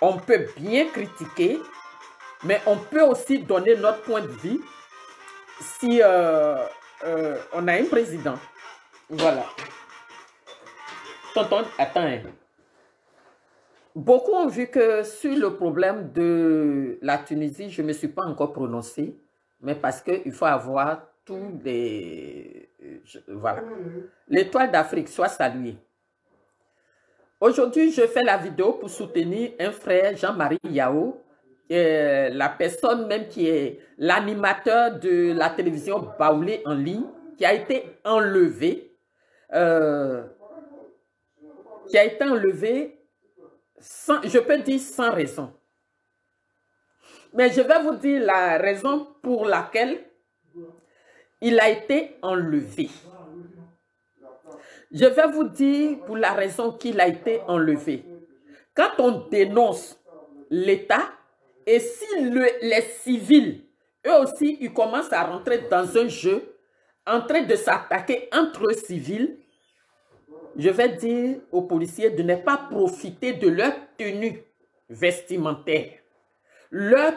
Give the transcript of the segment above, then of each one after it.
on peut bien critiquer, mais on peut aussi donner notre point de vue si on a un président. Voilà. Tonton, attends. Hein. Beaucoup ont vu que sur le problème de la Tunisie, je ne me suis pas encore prononcée, mais parce qu'il faut avoir tous les... voilà. L'étoile d'Afrique soit saluée. Aujourd'hui, je fais la vidéo pour soutenir un frère, Jean-Marie Yao, la personne même qui est l'animateur de la télévision Baoulé en ligne, qui a été enlevé, sans, je peux dire sans raison. Mais je vais vous dire la raison pour laquelle il a été enlevé. Je vais vous dire pour la raison qu'il a été enlevé. Quand on dénonce l'État, et si les civils, eux aussi, ils commencent à rentrer dans un jeu, en train de s'attaquer entre eux civils, je vais dire aux policiers de ne pas profiter de leur tenue vestimentaire, leur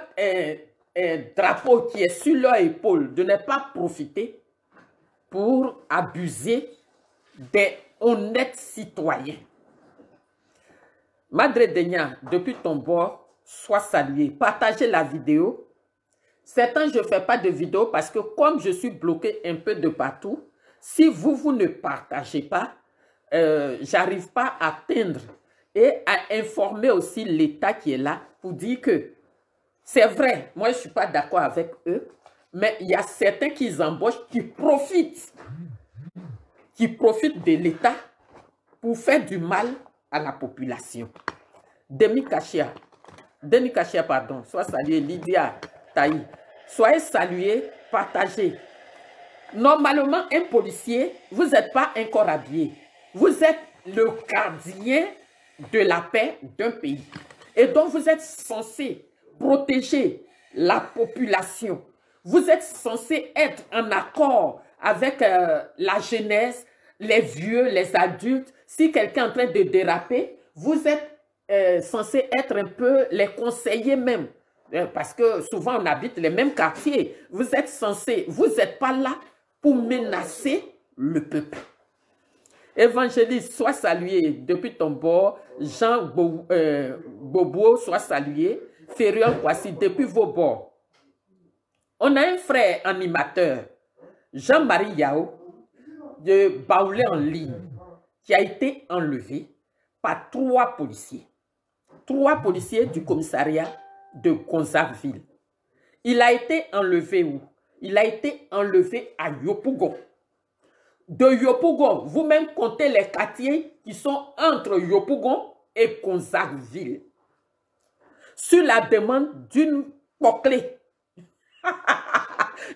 drapeau qui est sur leur épaule, de ne pas profiter pour abuser des honnêtes citoyens. Madre Denia, depuis ton bord, sois salué. Partagez la vidéo. Certains, je ne fais pas de vidéo parce que comme je suis bloqué un peu de partout, si vous ne partagez pas, j'arrive pas à atteindre et à informer aussi l'État qui est là pour dire que c'est vrai, moi je ne suis pas d'accord avec eux, mais il y a certains qui embauchent, qui profitent de l'État pour faire du mal à la population. Denis Kachia, pardon, sois salué, Lydia Taï, soyez salués, partagez. Normalement, un policier, vous n'êtes pas un corps habillé. Vous êtes le gardien de la paix d'un pays. Et donc, vous êtes censé protéger la population. Vous êtes censé être en accord avec la jeunesse, les vieux, les adultes. Si quelqu'un est en train de déraper, vous êtes censé être un peu les conseillers même. Parce que souvent, on habite les mêmes quartiers. Vous êtes censé, vous n'êtes pas là pour menacer le peuple. Évangéliste, sois salué depuis ton bord. Jean Bobo, sois salué. Ferriol Kwasi, depuis vos bords. On a un frère animateur, Jean-Marie Yao, de Baoulé en ligne, qui a été enlevé par 3 policiers. 3 policiers du commissariat de Gonzagueville. Il a été enlevé où? Il a été enlevé à Yopougon. De Yopougon, vous-même comptez les quartiers qui sont entre Yopougon et Gonzagueville. Sur la demande d'une poclée.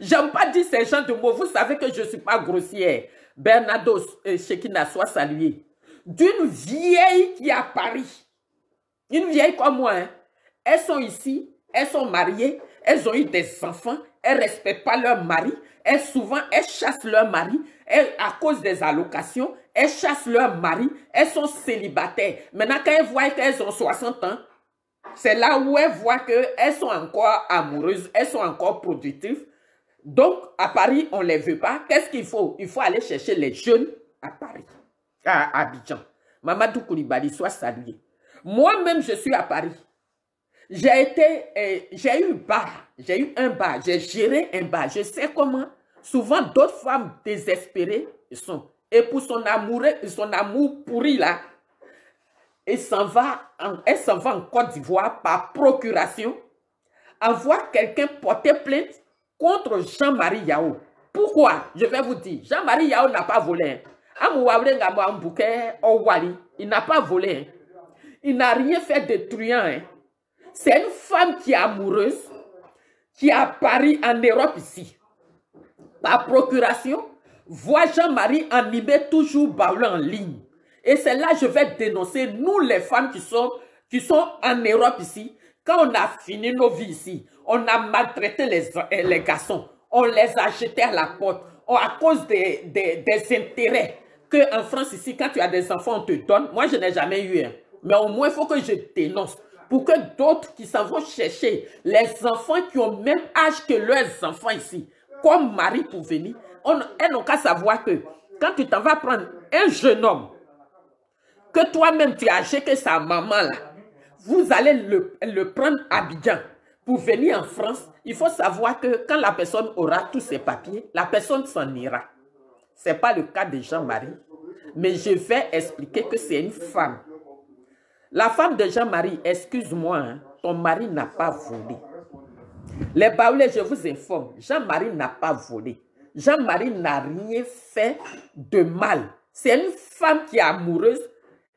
J'aime pas dire ces gens de mots. Vous savez que je ne suis pas grossière. Bernardo Chekina, soit salué. D'une vieille qui est à Paris. Une vieille comme moi. Hein. Elles sont ici, elles sont mariées, elles ont eu des enfants, elles ne respectent pas leur mari. Elles chassent leur mari. À cause des allocations, elles chassent leur mari. Elles sont célibataires. Maintenant, quand elles voient qu'elles ont 60 ans, c'est là où elles voient qu'elles sont encore amoureuses, elles sont encore productives. Donc, à Paris, on ne les veut pas. Qu'est-ce qu'il faut? Il faut aller chercher les jeunes à Paris, à Abidjan. Mamadou Koulibaly, sois salué. Moi-même, je suis à Paris. J'ai eu un bar, j'ai géré un bar. Je sais comment, souvent, d'autres femmes désespérées sont. Et pour son amour pourri là, elle s'en va en Côte d'Ivoire par procuration, envoie quelqu'un porter plainte contre Jean-Marie Yao. Pourquoi? Je vais vous dire. Jean-Marie Yao n'a pas volé. Il n'a pas volé. Il n'a rien fait de truand. C'est une femme qui est amoureuse, qui est à Paris, en Europe ici. Par procuration, voit Jean-Marie animer toujours Baoulé en ligne. Et c'est là que je vais dénoncer, nous les femmes qui sont en Europe ici, quand on a fini nos vies ici, on a maltraité les garçons, on les a jetés à la porte, à cause des intérêts qu'en France ici, quand tu as des enfants, on te donne. Moi, je n'ai jamais eu un. Mais au moins, il faut que je dénonce. pour que d'autres qui s'en vont chercher les enfants qui ont le même âge que leurs enfants ici, comme mari pour venir, elles n'ont qu'à savoir que quand tu t'en vas prendre un jeune homme, que toi-même tu as âgé que sa maman là, vous allez le prendre à Abidjan pour venir en France. Il faut savoir que quand la personne aura tous ses papiers, la personne s'en ira. Ce n'est pas le cas de Jean-Marie, mais je vais expliquer que c'est une femme. La femme de Jean-Marie, excuse-moi, hein, ton mari n'a pas volé. Les Baoulés, je vous informe, Jean-Marie n'a pas volé. Jean-Marie n'a rien fait de mal. C'est une femme qui est amoureuse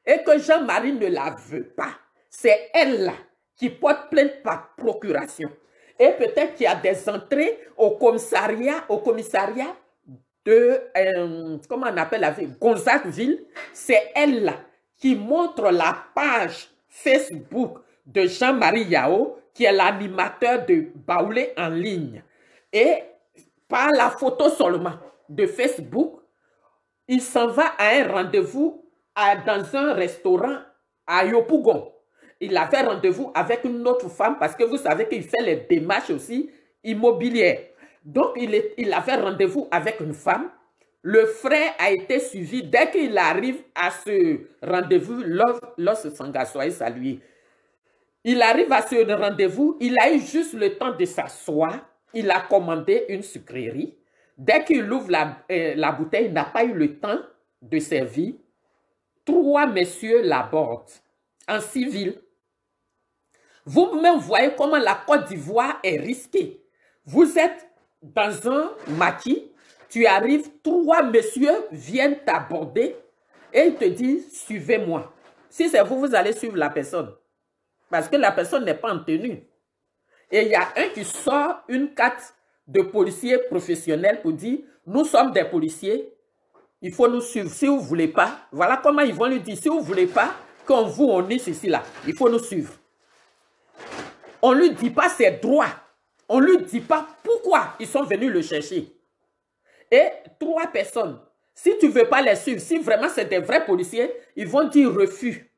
et que Jean-Marie ne la veut pas. C'est elle-là qui porte plainte par procuration. Et peut-être qu'il y a des entrées au commissariat de, comment on appelle la ville, Gonzagueville. C'est elle-là qui montre la page Facebook de Jean-Marie Yao, qui est l'animateur de Baoulé en ligne. Et par la photo seulement de Facebook, il s'en va à un rendez-vous dans un restaurant à Yopougon. Il avait rendez-vous avec une autre femme parce que vous savez qu'il fait les démarches aussi immobilières. Donc, il avait rendez-vous avec une femme. Le frère a été suivi dès qu'il arrive à ce rendez-vous, lorsque Sanga soit salué. Il arrive à ce rendez-vous, il a eu juste le temps de s'asseoir. Il a commandé une sucrerie. Dès qu'il ouvre la bouteille, il n'a pas eu le temps de servir. 3 messieurs l'abordent en civil. Vous-même voyez comment la Côte d'Ivoire est risquée. Vous êtes dans un maquis, tu arrives, 3 messieurs viennent t'aborder et ils te disent « Suivez-moi ». Si c'est vous, vous allez suivre la personne. Parce que la personne n'est pas en tenue. Et il y a un qui sort une carte de policier professionnel pour dire « Nous sommes des policiers, il faut nous suivre. Si vous ne voulez pas, voilà comment ils vont lui dire. Si vous ne voulez pas qu'on vous unisse ici, là, il faut nous suivre. » On ne lui dit pas ses droits. On ne lui dit pas pourquoi ils sont venus le chercher. Et 3 personnes, si tu ne veux pas les suivre, si vraiment c'est des vrais policiers, ils vont dire refus.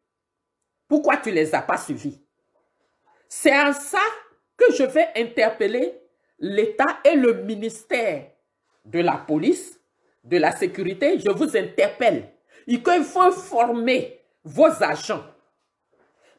Pourquoi tu ne les as pas suivis? C'est en ça que je vais interpeller l'État et le ministère de la police, de la sécurité. Je vous interpelle. Il faut former vos agents.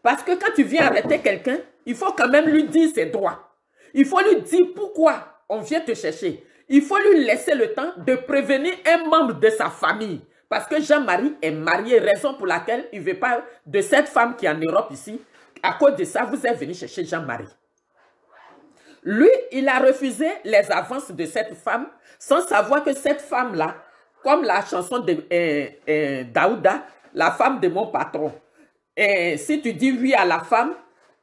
Parce que quand tu viens arrêter quelqu'un, il faut quand même lui dire ses droits. Il faut lui dire pourquoi on vient te chercher. Il faut lui laisser le temps de prévenir un membre de sa famille. Parce que Jean-Marie est marié, raison pour laquelle il ne veut pas de cette femme qui est en Europe ici. À cause de ça, vous êtes venu chercher Jean-Marie. Lui, il a refusé les avances de cette femme sans savoir que cette femme-là, comme la chanson de Daouda, la femme de mon patron. Et si tu dis oui à la femme,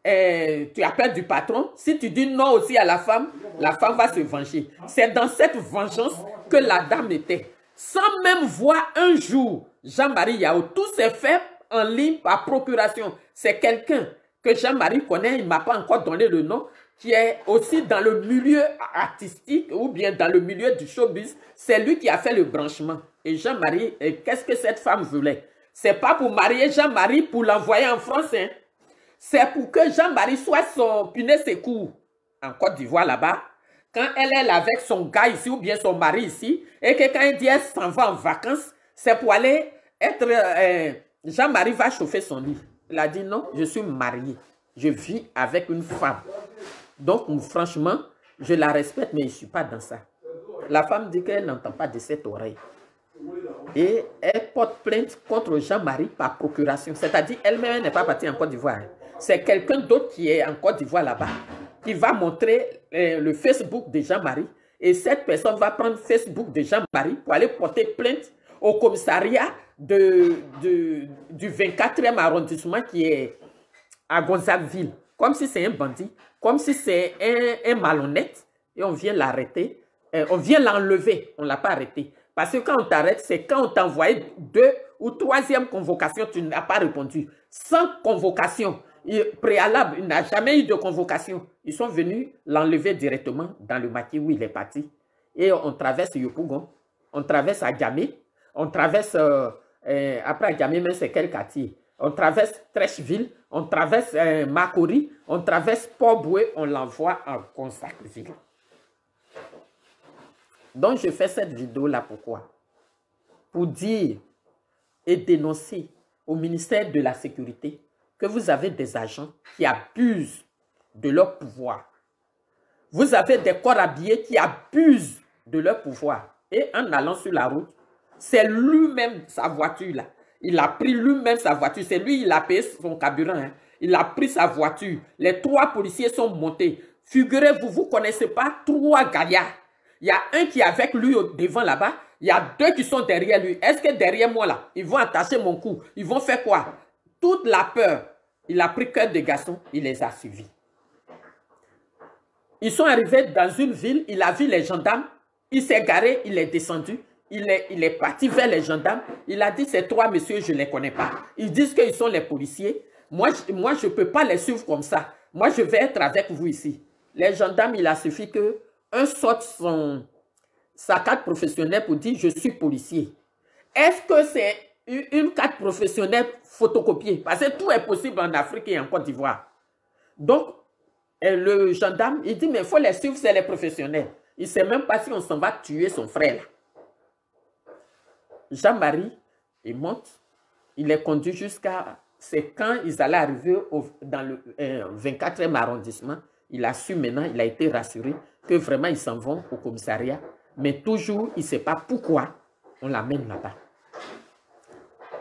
tu appelles du patron. Si tu dis non aussi à la femme va se venger. C'est dans cette vengeance que la dame était. Sans même voir un jour Jean-Marie Yao. Tout s'est fait en ligne par procuration. C'est quelqu'un que Jean-Marie connaît, il ne m'a pas encore donné le nom, qui est aussi dans le milieu artistique ou bien dans le milieu du showbiz. C'est lui qui a fait le branchement. Et Jean-Marie, qu'est-ce que cette femme voulait? C'est pas pour marier Jean-Marie pour l'envoyer en France. Hein. C'est pour que Jean-Marie soit son punaise secours en Côte d'Ivoire là-bas. Quand elle est avec son gars ici ou bien son mari ici, et que quand elle dit elle s'en va en vacances, c'est pour aller être... Jean-Marie va chauffer son lit. Il a dit non, je suis marié. Je vis avec une femme. Donc, franchement, je la respecte, mais je ne suis pas dans ça. La femme dit qu'elle n'entend pas de cette oreille. Et elle porte plainte contre Jean-Marie par procuration. C'est-à-dire, elle-même n'est pas partie en Côte d'Ivoire. C'est quelqu'un d'autre qui est en Côte d'Ivoire là-bas, qui va montrer le Facebook de Jean-Marie. Et cette personne va prendre Facebook de Jean-Marie pour aller porter plainte au commissariat du 24e arrondissement qui est à Gonzagueville. Comme si c'est un bandit, comme si c'est un malhonnête. Et on vient l'arrêter, on vient l'enlever, on ne l'a pas arrêté. Parce que quand on t'arrête, c'est quand on t'a envoyé 2e ou 3e convocation, tu n'as pas répondu. Sans convocation préalable, il n'a jamais eu de convocation. Ils sont venus l'enlever directement dans le maquis où il est parti. Et on traverse Yopougon, on traverse Adjamé, on traverse, après Adjamé, mais c'est quel quartier? On traverse Trècheville, on traverse Makori, on traverse Port-Boué, on l'envoie en Consacville. Donc, je fais cette vidéo-là, pourquoi? Pour dire et dénoncer au ministère de la Sécurité que vous avez des agents qui abusent de leur pouvoir. Vous avez des corps habillés qui abusent de leur pouvoir. Et en allant sur la route, c'est lui-même sa voiture là. Il a pris lui-même sa voiture. C'est lui, il a payé son carburant. Hein. Il a pris sa voiture. Les 3 policiers sont montés. Figurez-vous, vous ne connaissez pas 3 gaillards. Il y a un qui est avec lui devant là-bas. Il y a 2 qui sont derrière lui. Est-ce que derrière moi là, ils vont attacher mon cou? Ils vont faire quoi? Toute la peur. Il a pris cœur de garçon. Il les a suivis. Ils sont arrivés dans une ville. Il a vu les gendarmes. Il s'est garé. Il est descendu. Il est parti vers les gendarmes. Il a dit, ces 3 messieurs, je ne les connais pas. Ils disent qu'ils sont les policiers. Moi, je ne peux pas les suivre comme ça. Moi, je vais être avec vous ici. Les gendarmes, il a suffi qu'un sorte sa carte professionnelle pour dire, je suis policier. Est-ce que c'est une carte professionnelle photocopiée? Parce que tout est possible en Afrique et en Côte d'Ivoire. Donc, le gendarme, il dit, mais il faut les suivre, c'est les professionnels. Il ne sait même pas si on s'en va tuer son frère là. Jean-Marie, il monte, il est conduit jusqu'à... C'est quand ils allaient arriver dans le 24e arrondissement, il a su maintenant, il a été rassuré que vraiment ils s'en vont au commissariat. Mais toujours, il ne sait pas pourquoi on l'amène là-bas.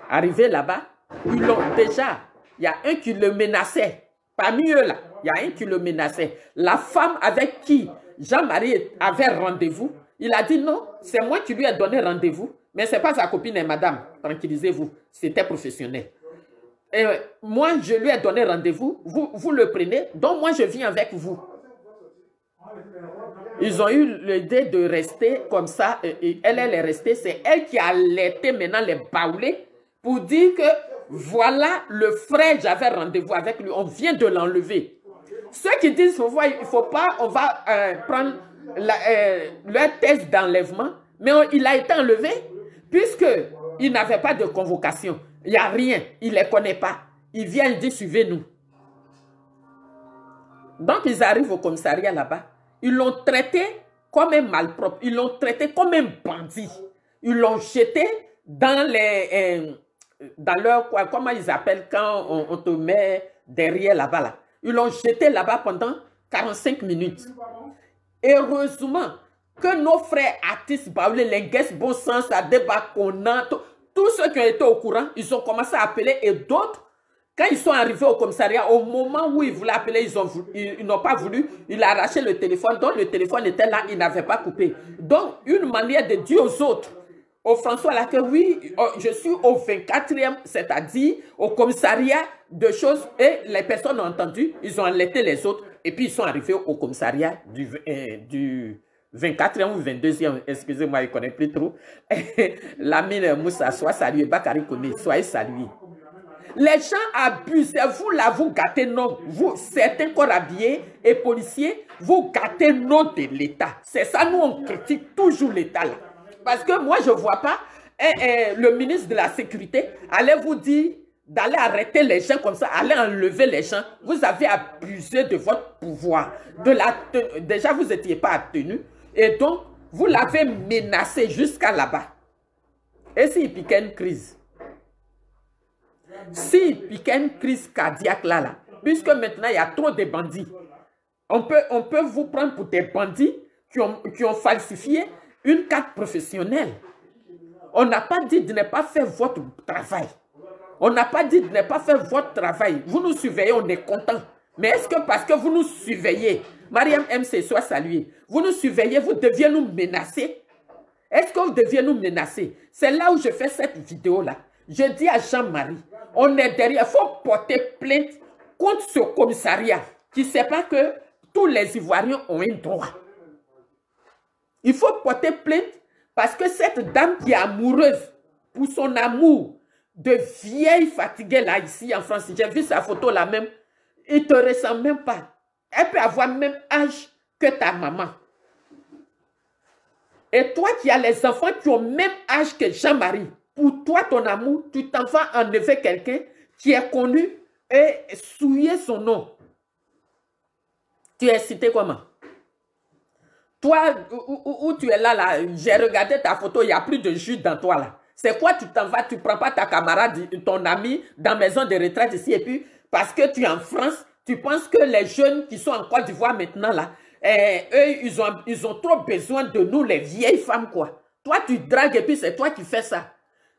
Arrivé là-bas, ils l'ont déjà... Il y a un qui le menaçait. Parmi eux là, il y a un qui le menaçait. La femme avec qui Jean-Marie avait rendez-vous, il a dit non, c'est moi qui lui ai donné rendez-vous. Mais ce n'est pas sa copine, madame, tranquillisez-vous, c'était professionnel. Et moi, je lui ai donné rendez-vous, vous le prenez, donc moi, je viens avec vous. Ils ont eu l'idée de rester comme ça, et elle est restée, c'est elle qui a alerté maintenant les baoulés pour dire que voilà le frère, j'avais rendez-vous avec lui, on vient de l'enlever. Ceux qui disent il ne faut pas, on va prendre leur thèse d'enlèvement, mais il a été enlevé. Puisqu'il n'avait pas de convocation, il n'y a rien, il ne les connaît pas. Il vient dire, suivez-nous. Donc, ils arrivent au commissariat là-bas. Ils l'ont traité comme un malpropre. Ils l'ont traité comme un bandit. Ils l'ont jeté dans leur... Comment ils appellent quand on te met derrière là-bas là. Ils l'ont jeté là-bas pendant 45 minutes. Heureusement que nos frères artistes, Baoulé, Lengues, Bon Sens, Adeba, Conan, tous ceux qui ont été au courant, ils ont commencé à appeler et d'autres, quand ils sont arrivés au commissariat, au moment où ils voulaient appeler, ils n'ont pas voulu, il a arraché le téléphone, donc le téléphone était là, il n'avait pas coupé. Donc, une manière de dire aux autres, au François là, que oui, je suis au 24e, c'est-à-dire au commissariat de choses, et les personnes ont entendu, ils ont alerté les autres, et puis ils sont arrivés au commissariat du 24e ou 22e, excusez-moi, je ne connais plus trop. Lamine Moussa, soit salué, Bakary Kone, soyez salués. Les gens abusent, vous là, vous gâtez non, vous, certains corps habillés et policiers, vous gâtez non de l'État. C'est ça, nous on critique toujours l'État là. Parce que moi je ne vois pas le ministre de la Sécurité allez vous dire d'aller arrêter les gens comme ça, aller enlever les gens. Vous avez abusé de votre pouvoir. Déjà, vous n'étiez pas tenu. Et donc, vous l'avez menacé jusqu'à là-bas. Et s'il piquait une crise? S'il piquait une crise cardiaque là, puisque maintenant, il y a trop de bandits. On peut vous prendre pour des bandits qui ont falsifié une carte professionnelle. On n'a pas dit de ne pas faire votre travail. On n'a pas dit de ne pas faire votre travail. Vous nous surveillez, on est content. Mais est-ce que parce que vous nous surveillez, Mariam MC, soit saluée, vous nous surveillez, vous deviez nous menacer? Est-ce que vous deviez nous menacer? C'est là où je fais cette vidéo-là. Je dis à Jean-Marie, on est derrière, il faut porter plainte contre ce commissariat qui ne sait pas que tous les Ivoiriens ont un droit. Il faut porter plainte parce que cette dame qui est amoureuse, pour son amour de vieille fatiguée là, ici en France, j'ai vu sa photo là même, il ne te ressemble même pas. Elle peut avoir le même âge que ta maman. Et toi qui as les enfants qui ont le même âge que Jean-Marie, pour toi, ton amour, tu t'en vas enlever quelqu'un qui est connu et souiller son nom. Tu es cité comment? Toi, où tu es là, j'ai regardé ta photo, il n'y a plus de jus dans toi là. C'est quoi, tu t'en vas, tu ne prends pas ta camarade, ton ami dans la maison de retraite ici, et puis parce que tu es en France, tu penses que les jeunes qui sont en Côte d'Ivoire maintenant là, eux, ils ont trop besoin de nous, les vieilles femmes, quoi. Toi, tu dragues et puis c'est toi qui fais ça.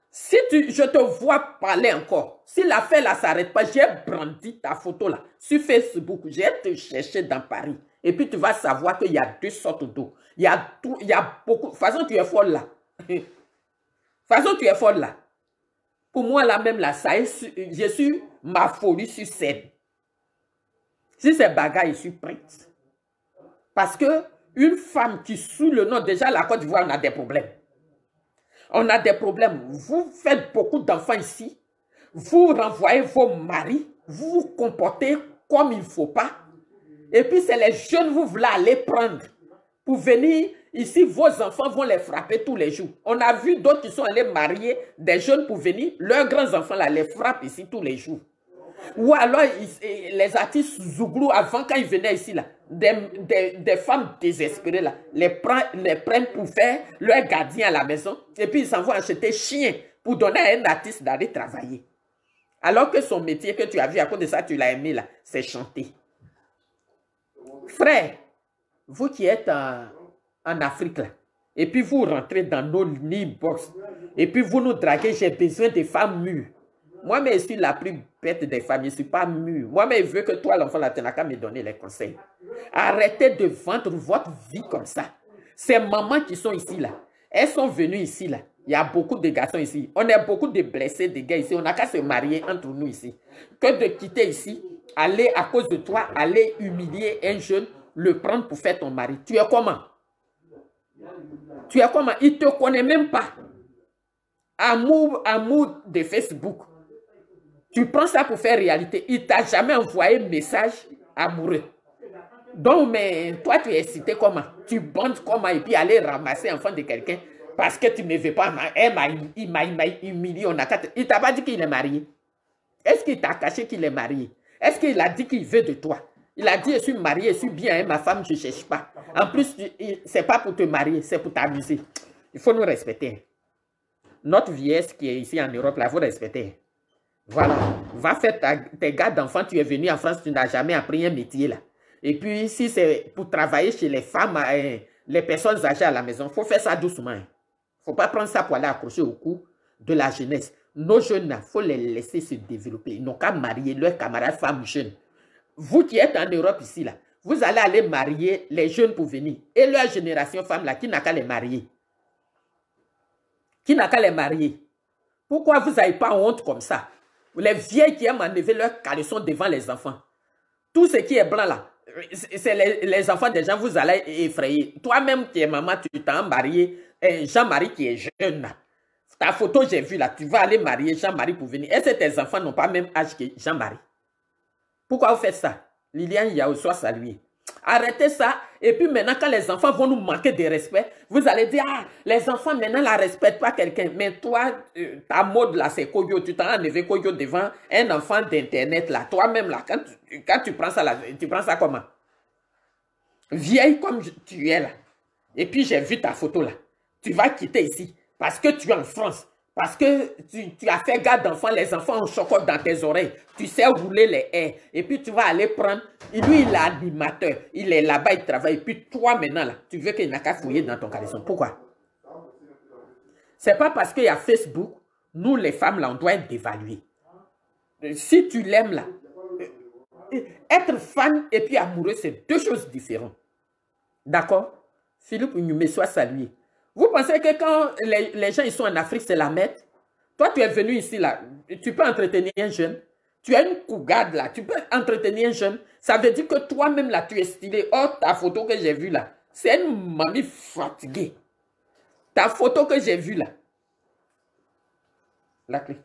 Si je te vois parler encore, si l'affaire là ne s'arrête pas, j'ai brandi ta photo là sur Facebook, j'ai te cherché dans Paris. Et puis tu vas savoir qu'il y a deux sortes d'eau. Il y a beaucoup. De toute façon, tu es folle là. De toute façon, tu es folle là. Pour moi, là même là, je suis ma folie sur scène. Si c'est bagarre, je suis prête. Parce que une femme qui sous le nom, déjà la Côte d'Ivoire, on a des problèmes. On a des problèmes. Vous faites beaucoup d'enfants ici. Vous renvoyez vos maris. Vous vous comportez comme il ne faut pas. Et puis c'est les jeunes, vous voulez aller prendre. Pour venir ici, vos enfants vont les frapper tous les jours. On a vu d'autres qui sont allés marier des jeunes pour venir. Leurs grands-enfants là les frappent ici tous les jours. Ou alors les artistes Zouglou, avant quand ils venaient ici, là, des femmes désespérées là, les prennent pour faire leur gardien à la maison. Et puis ils s'en vont acheter chien pour donner à un artiste d'aller travailler. Alors que son métier que tu as vu à cause de ça, tu l'as aimé là, c'est chanter. Frère, vous qui êtes en Afrique là, et puis vous rentrez dans nos box, et puis vous nous draguez, j'ai besoin de femmes mûres. Moi-même, je suis la plus bête des femmes, je ne suis pas mûre. Moi-même, je veux que toi, l'enfant, tu n'as qu'à me donner les conseils. Arrêtez de vendre votre vie comme ça. Ces mamans qui sont ici là, elles sont venues ici là. Il y a beaucoup de garçons ici. On a beaucoup de blessés, de gars ici. On n'a qu'à se marier entre nous ici. Que de quitter ici, aller à cause de toi, aller humilier un jeune, le prendre pour faire ton mari. Tu es comment? Tu es comment? Il ne te connaît même pas. Amour de Facebook. Tu prends ça pour faire réalité. Il ne t'a jamais envoyé un message amoureux. Donc, mais toi, tu es cité comment? Tu bandes comment et puis aller ramasser l'enfant de quelqu'un parce que tu ne me veux pas. Il m'a humilié. Il ne t'a pas dit qu'il est marié. Est-ce qu'il t'a caché qu'il est marié? Est-ce qu'il a dit qu'il veut de toi? Il a dit, je suis marié, je suis bien, ma femme, je ne cherche pas. En plus, ce n'est pas pour te marier, c'est pour t'amuser. Il faut nous respecter. Notre vieillesse qui est ici en Europe, là, il faut respecter. Voilà. Va faire tes gars d'enfants, tu es venu en France, tu n'as jamais appris un métier là. Et puis, si c'est pour travailler chez les femmes, les personnes âgées à la maison, il faut faire ça doucement. Il ne faut pas prendre ça pour aller accrocher au cou de la jeunesse. Nos jeunes, il faut les laisser se développer. Ils n'ont qu'à marier leurs camarades femmes jeunes. Vous qui êtes en Europe ici, là, vous allez aller marier les jeunes pour venir. Et leur génération femme, là, qui n'a qu'à les marier? Qui n'a qu'à les marier? Pourquoi vous n'avez pas honte comme ça? Les vieilles qui aiment enlever leurs caleçons devant les enfants. Tout ce qui est blanc là, c'est les enfants des gens, vous allez effrayer. Toi-même qui es maman, tu t'as marié Jean-Marie qui est jeune là. Ta photo, j'ai vu là, tu vas aller marier Jean-Marie pour venir. Est-ce que tes enfants n'ont pas même âge que Jean-Marie? Pourquoi vous faites ça? Liliane Yao, soit saluée. Arrêtez ça. Et puis maintenant, quand les enfants vont nous manquer de respect, vous allez dire, ah, les enfants maintenant ne respectent pas quelqu'un. Mais toi, ta mode là, c'est Koyo. Tu t'en enlevé Koyo devant un enfant d'internet là. Toi-même là, quand tu prends ça là, tu prends ça comment? Vieille comme tu es là. Et puis j'ai vu ta photo là. Tu vas quitter ici parce que tu es en France. Parce que tu as fait garde d'enfants, les enfants ont chocolat dans tes oreilles. Tu sais rouler les haies. Et puis tu vas aller prendre. Lui, il est animateur. Il est là-bas, il travaille. Et puis toi, maintenant, là, tu veux qu'il n'a qu'à fouiller dans ton caleçon. Pourquoi? C'est pas parce qu'il y a Facebook, nous, les femmes, là, on doit être dévaluées. Si tu l'aimes, là, être fan et puis amoureux, c'est deux choses différentes. D'accord? Philippe Ounyoumé, soit salué. Vous pensez que quand les gens ils sont en Afrique, c'est la merde? Toi, tu es venu ici, là. Tu peux entretenir un jeune. Tu as une cougarde, là. Tu peux entretenir un jeune. Ça veut dire que toi-même, là, tu es stylé. Oh, ta photo que j'ai vue, là, c'est une mamie fatiguée. Ta photo que j'ai vue, là. La clé.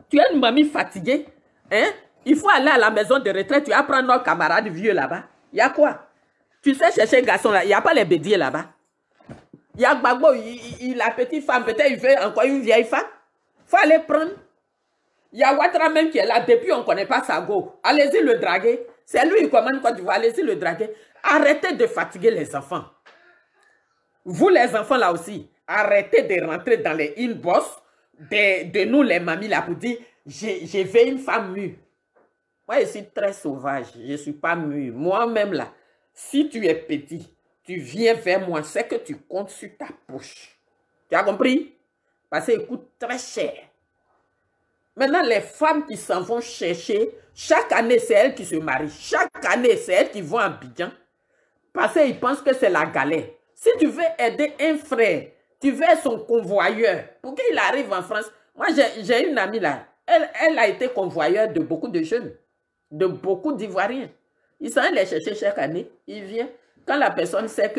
Tu es une mamie fatiguée. Hein? Il faut aller à la maison de retraite. Tu vas prendre nos camarades vieux là-bas. Il y a quoi? Tu sais chercher un garçon, là. Il n'y a pas les bédiers là-bas. Il y a Gbagbo, la petite femme, peut-être il veut encore une vieille femme. Il faut aller prendre. Il y a Ouattara même qui est là. Depuis, on ne connaît pas Sago. Allez-y le draguer. C'est lui qui commande Côte d'Ivoire. Allez-y le draguer. Arrêtez de fatiguer les enfants. Vous, les enfants, là aussi, arrêtez de rentrer dans les inbox de nous, les mamies, là, pour dire j'ai vu une femme mûre. Moi, je suis très sauvage. Je ne suis pas mûre. Moi-même, là, si tu es petit, tu viens vers moi, c'est que tu comptes sur ta poche. Tu as compris? Parce que ça coûte très cher. Maintenant, les femmes qui s'en vont chercher, chaque année, c'est elles qui se marient. Chaque année, c'est elles qui vont à Abidjan. Parce qu'ils pensent que c'est la galère. Si tu veux aider un frère, tu veux être son convoyeur, pour qu'il arrive en France. Moi, j'ai une amie là. Elle a été convoyeur de beaucoup de jeunes, de beaucoup d'Ivoiriens. Ils s'en les chercher chaque année. Il vient. Quand la personne sait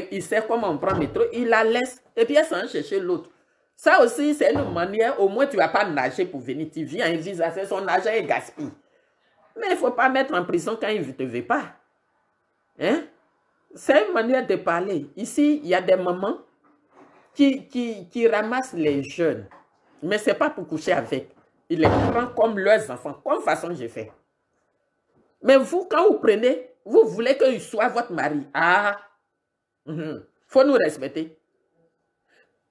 qu'il sait comment on prend le métro, il la laisse. Et puis elle s'en chercher l'autre. Ça aussi, c'est une manière, au moins tu ne vas pas nager pour venir. Tu viens, il vise à faire son argent et gaspille. Mais il ne faut pas mettre en prison quand il ne te veut pas. Hein? C'est une manière de parler. Ici, il y a des mamans qui ramassent les jeunes. Mais ce n'est pas pour coucher avec. Ils les prennent comme leurs enfants, comme façon j'ai fait. Mais vous, quand vous prenez, vous voulez qu'il soit votre mari. Ah, faut nous respecter.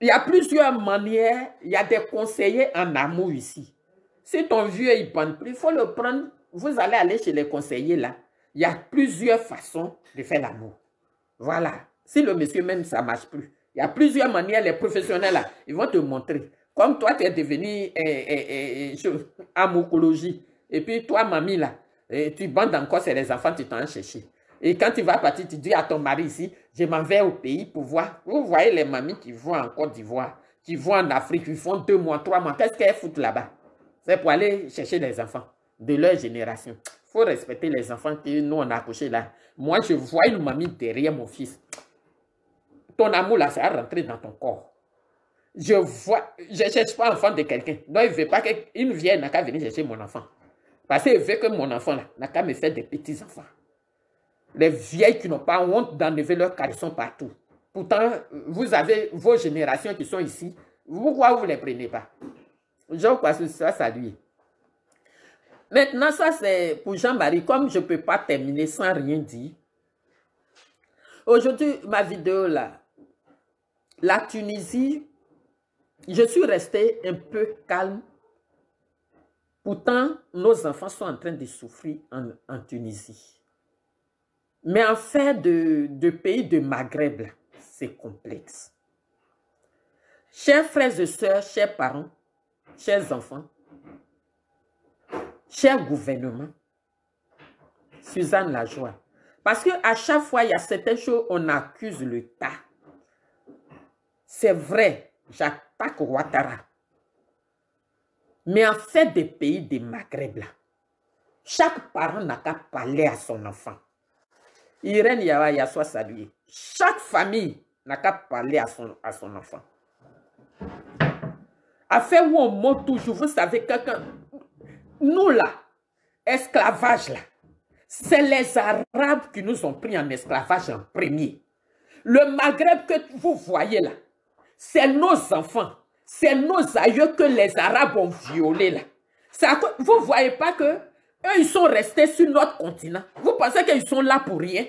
Il y a plusieurs manières, il y a des conseillers en amour ici. Si ton vieux, il ne bande plus, il faut le prendre. Vous allez aller chez les conseillers là. Il y a plusieurs façons de faire l'amour. Voilà. Si le monsieur même, ça ne marche plus. Il y a plusieurs manières, les professionnels là, ils vont te montrer. Comme toi, tu es devenu amourologie. Et puis toi, mamie là, tu bandes encore, c'est les enfants, tu t'en cherches. Et quand tu vas partir, tu dis à ton mari ici, je m'en vais au pays pour voir. Vous voyez les mamies qui vont en Côte d'Ivoire, qui vont en Afrique, qui font 2 mois, 3 mois. Qu'est-ce qu'elles foutent là-bas? C'est pour aller chercher les enfants de leur génération. Il faut respecter les enfants que nous, on a accouchés là. Moi, je vois une mamie derrière mon fils. Ton amour là, ça va rentrer dans ton corps. Je ne cherche pas enfant de quelqu'un. Donc, il ne veut pas qu'une vieille n'a qu'à venir chercher mon enfant. Parce qu'il veut que mon enfant là n'a qu'à me faire des petits-enfants. Les vieilles qui n'ont pas honte d'enlever leurs caressons partout. Pourtant, vous avez vos générations qui sont ici. Pourquoi vous ne les prenez pas? Je crois que ça, ça lui. Maintenant, ça c'est pour Jean-Marie. Comme je ne peux pas terminer sans rien dire. Aujourd'hui, ma vidéo là, la Tunisie, je suis resté un peu calme. Pourtant, nos enfants sont en train de souffrir en Tunisie. Mais en fait, de pays de Maghreb, c'est complexe. Chers frères et sœurs, chers parents, chers enfants, chers gouvernements, Suzanne Lajoie. Parce qu'à chaque fois, il y a certaines choses, on accuse l'État. C'est vrai, j'attaque Ouattara. Mais en fait, des pays de Maghreb, là, chaque parent n'a qu'à parler à son enfant. Irène Yawa salué. Chaque famille n'a qu'à parler à son enfant. Affaire où on monte toujours, vous savez, quelqu'un. Nous là, esclavage là, c'est les Arabes qui nous ont pris en esclavage en premier. Le Maghreb que vous voyez là, c'est nos enfants, c'est nos aïeux que les Arabes ont violés là. Vous ne voyez pas que eux, ils sont restés sur notre continent. Vous pensez qu'ils sont là pour rien?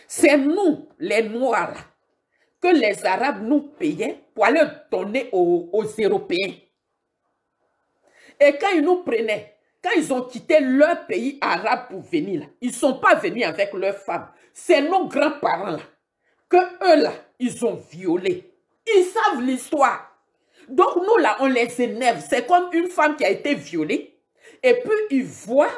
C'est nous, les Noirs, que les Arabes nous payaient pour aller donner aux Européens. Et quand ils nous prenaient, quand ils ont quitté leur pays arabe pour venir, là, ils ne sont pas venus avec leurs femmes. C'est nos grands-parents là, que eux là, ils ont violés. Ils savent l'histoire. Donc nous là, on les énerve. C'est comme une femme qui a été violée. Et puis ils voient,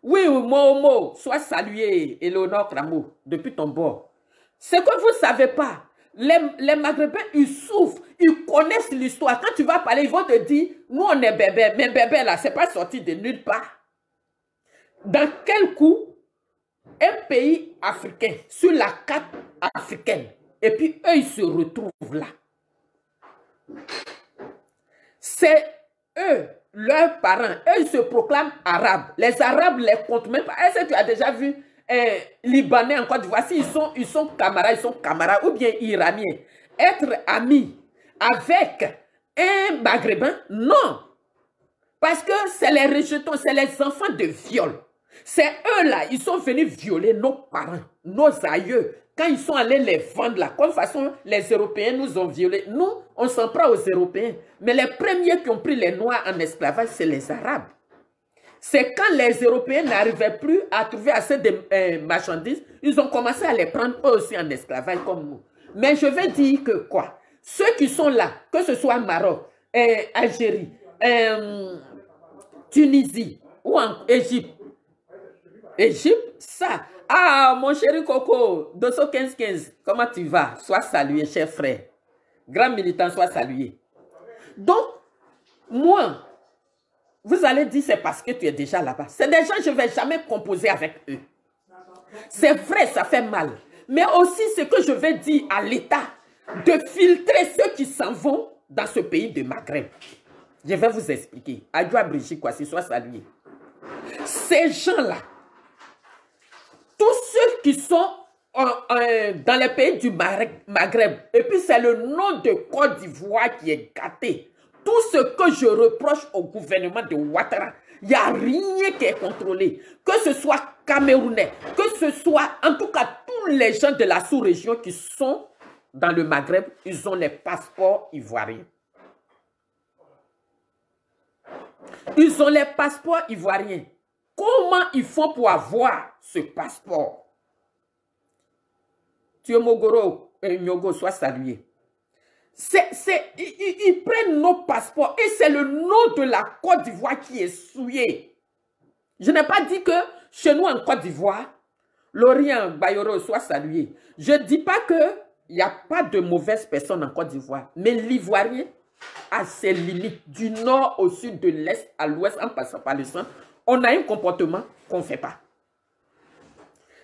oui, Momo, sois salué, Eleonore Kramo, depuis ton bord. C'est que vous ne savez pas. Les Maghrébins, ils souffrent, ils connaissent l'histoire. Quand tu vas parler, ils vont te dire, nous on est bébé, mais bébé là, ce n'est pas sorti de nulle part. Dans quel coup, un pays africain, sur la carte africaine, et puis eux, ils se retrouvent là. C'est eux, leurs parents, eux, ils se proclament arabes. Les Arabes les comptent même pas. Est-ce que tu as déjà vu Libanais en Côte d'Ivoire? Ils sont camarades, ou bien Iraniens. Être amis avec un maghrébin? Non. Parce que c'est les rejetons, c'est les enfants de viol. C'est eux-là, ils sont venus violer nos parents, nos aïeux. Quand ils sont allés les vendre là, comme façon les Européens nous ont violés. Nous, on s'en prend aux Européens. Mais les premiers qui ont pris les Noirs en esclavage, c'est les Arabes. C'est quand les Européens n'arrivaient plus à trouver assez de marchandises, ils ont commencé à les prendre eux aussi en esclavage comme nous. Mais je vais dire que quoi? Ceux qui sont là, que ce soit Maroc, Algérie, Tunisie ou en Égypte. Égypte, ça. Ah, mon chéri Coco, 215-15, comment tu vas? Sois salué, cher frère. Grand militant, sois salué. Donc, moi, vous allez dire c'est parce que tu es déjà là-bas. C'est des gens, je ne vais jamais composer avec eux. C'est vrai, ça fait mal. Mais aussi, ce que je vais dire à l'État, de filtrer ceux qui s'en vont dans ce pays de Maghreb. Je vais vous expliquer. Adjoua Brigitte, quoi, si soit salué. Ces gens-là, tous ceux qui sont dans les pays du Maghreb, et puis c'est le nom de Côte d'Ivoire qui est gâté. Tout ce que je reproche au gouvernement de Ouattara, il n'y a rien qui est contrôlé. Que ce soit Camerounais, que ce soit, en tout cas, tous les gens de la sous-région qui sont dans le Maghreb, ils ont les passeports ivoiriens. Ils ont les passeports ivoiriens. Comment ils font pour avoir ce passeport? Thiomogoro et Nyogo, soient salués. Ils prennent nos passeports et c'est le nom de la Côte d'Ivoire qui est souillé. Je n'ai pas dit que chez nous en Côte d'Ivoire, Lorient Bayoro soit salué. Je ne dis pas qu'il n'y a pas de mauvaises personnes en Côte d'Ivoire, mais l'Ivoirien a ses limites du nord au sud, de l'est à l'ouest, en passant par le centre. On a un comportement qu'on ne fait pas.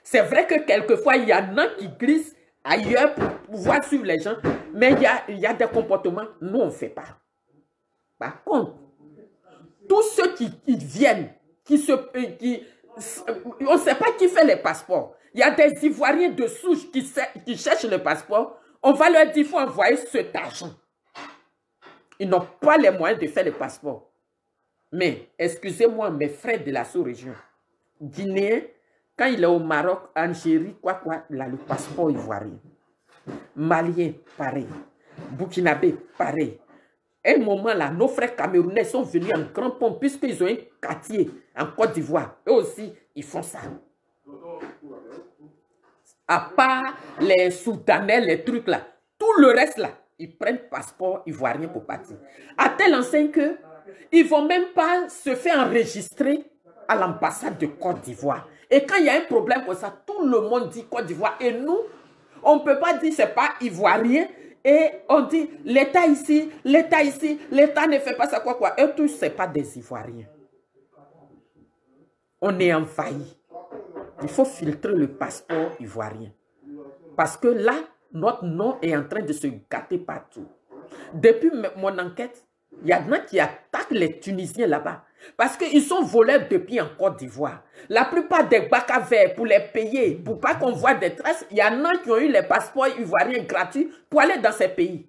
C'est vrai que quelquefois, il y en a qui glissent ailleurs pour pouvoir suivre les gens, mais il y a des comportements, nous, on ne fait pas. Par contre, tous ceux qui viennent, on ne sait pas qui fait les passeports. Il y a des Ivoiriens de souche qui cherchent le passeport. On va leur dire qu'il faut envoyer cet argent. Ils n'ont pas les moyens de faire le passeport. Mais, excusez-moi, mes frères de la sous-région, Guinéens, quand il est au Maroc, Algérie, il a le passeport ivoirien. Malien, pareil. Burkinabé, pareil. À un moment là, nos frères camerounais sont venus en grand pompe puisqu'ils ont un quartier en Côte d'Ivoire. Eux aussi, ils font ça. À part les Soudanais, les trucs là, tout le reste là, ils prennent passeport ivoirien pour partir. À telle enseigne que ils ne vont même pas se faire enregistrer à l'ambassade de Côte d'Ivoire. Et quand il y a un problème comme ça, tout le monde dit Côte d'Ivoire. Et nous, on ne peut pas dire c'est pas ivoirien. Et on dit l'État ici, l'État ne fait pas ça quoi. Eux tous, ce n'est pas des Ivoiriens. On est envahi. Il faut filtrer le passeport ivoirien. Parce que là, notre nom est en train de se gâter partout. Depuis mon enquête, il y en a qui attaquent les Tunisiens là-bas. Parce qu'ils sont voleurs depuis en Côte d'Ivoire. La plupart des bacs à verre, pour les payer, pour pas qu'on voit des traces, il y en a qui ont eu les passeports ivoiriens gratuits pour aller dans ces pays.